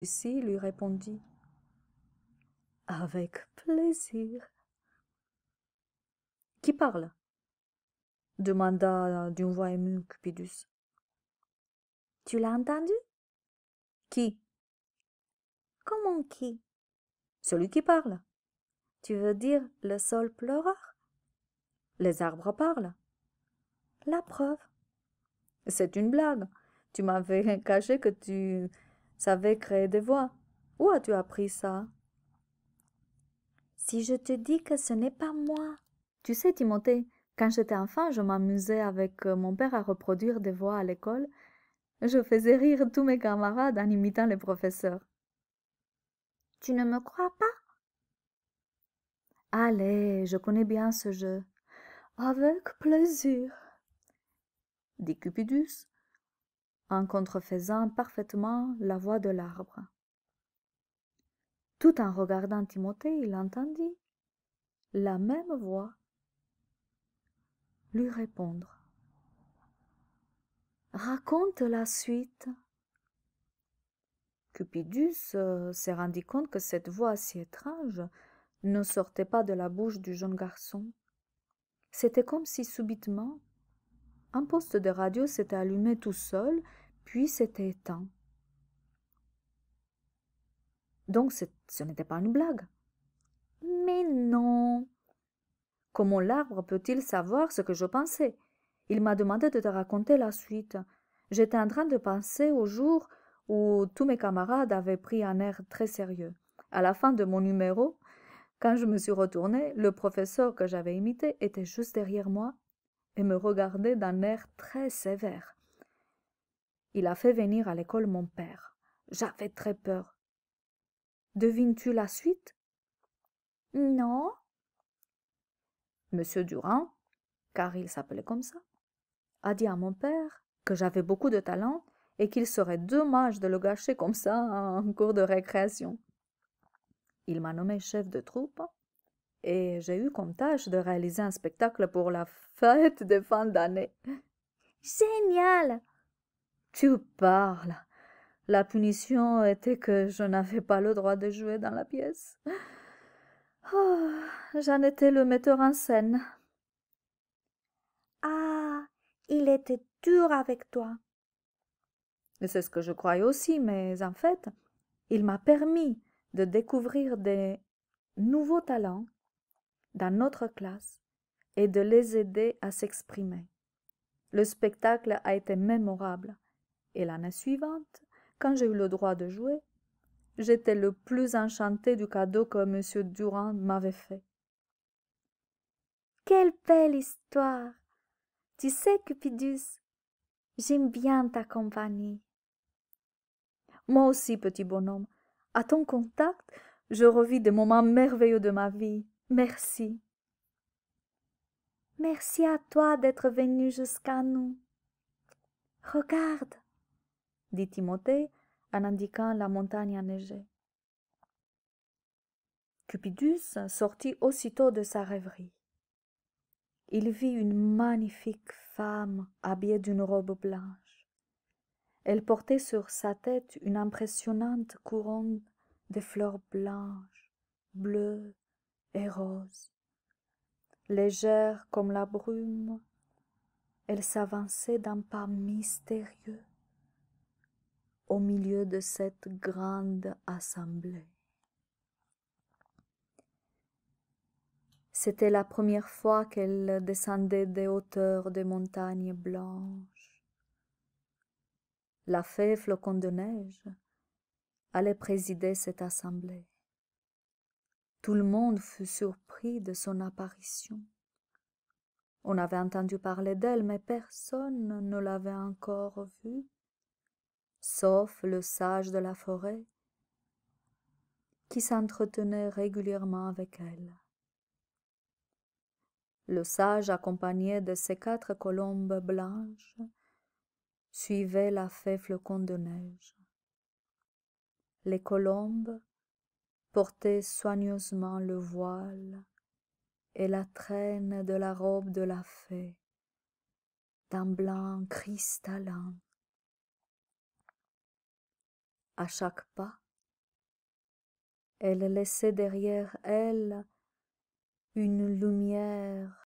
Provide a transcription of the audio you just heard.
Lucie lui répondit. Avec plaisir. Qui parle? Demanda d'une voix émue Cupidus. Tu l'as entendu? Qui? Comment qui? Celui qui parle. Tu veux dire le sol pleureur? Les arbres parlent. La preuve. C'est une blague. Tu m'avais caché que tu savais créer des voix. Où as-tu appris ça? Si je te dis que ce n'est pas moi. Tu sais, Timothée, quand j'étais enfant, je m'amusais avec mon père à reproduire des voix à l'école. Je faisais rire tous mes camarades en imitant les professeurs. Tu ne me crois pas? Allez, je connais bien ce jeu. Avec plaisir, dit Cupidus, en contrefaisant parfaitement la voix de l'arbre. Tout en regardant Timothée, il entendit la même voix lui répondre. Raconte la suite. Cupidus s'est rendu compte que cette voix si étrange ne sortait pas de la bouche du jeune garçon. C'était comme si subitement un poste de radio s'était allumé tout seul, puis s'était éteint. Donc ce n'était pas une blague. Mais non. Comment l'arbre peut-il savoir ce que je pensais? Il m'a demandé de te raconter la suite. J'étais en train de penser au jour où tous mes camarades avaient pris un air très sérieux. À la fin de mon numéro, quand je me suis retournée, le professeur que j'avais imité était juste derrière moi et me regardait d'un air très sévère. Il a fait venir à l'école mon père. J'avais très peur. Devines-tu la suite? Non. Monsieur Durand, car il s'appelait comme ça, a dit à mon père que j'avais beaucoup de talent et qu'il serait dommage de le gâcher comme ça en cours de récréation. Il m'a nommé chef de troupe et j'ai eu comme tâche de réaliser un spectacle pour la fête de fin d'année. Génial! Tu parles. La punition était que je n'avais pas le droit de jouer dans la pièce. Oh, j'en étais le metteur en scène. Ah, il était dur avec toi. C'est ce que je croyais aussi, mais en fait, il m'a permis de découvrir des nouveaux talents dans notre classe et de les aider à s'exprimer. Le spectacle a été mémorable et l'année suivante, quand j'ai eu le droit de jouer, j'étais le plus enchanté du cadeau que M. Durand m'avait fait. Quelle belle histoire! Tu sais, Cupidus, j'aime bien ta compagnie. Moi aussi, petit bonhomme, à ton contact, je revis des moments merveilleux de ma vie. Merci. Merci à toi d'être venu jusqu'à nous. Regarde, Dit Timothée en indiquant la montagne enneigée. Cupidus sortit aussitôt de sa rêverie. Il vit une magnifique femme habillée d'une robe blanche. Elle portait sur sa tête une impressionnante couronne de fleurs blanches, bleues et roses. Légère comme la brume, elle s'avançait d'un pas mystérieux au milieu de cette grande assemblée. C'était la première fois qu'elle descendait des hauteurs des montagnes blanches. La fée Flocon de Neige allait présider cette assemblée. Tout le monde fut surpris de son apparition. On avait entendu parler d'elle, mais personne ne l'avait encore vue, sauf le sage de la forêt, qui s'entretenait régulièrement avec elle. Le sage, accompagné de ses 4 colombes blanches, suivait la fée Flocon de Neige. Les colombes portaient soigneusement le voile et la traîne de la robe de la fée, d'un blanc cristallin. À chaque pas, Elle laissait derrière elle une lumière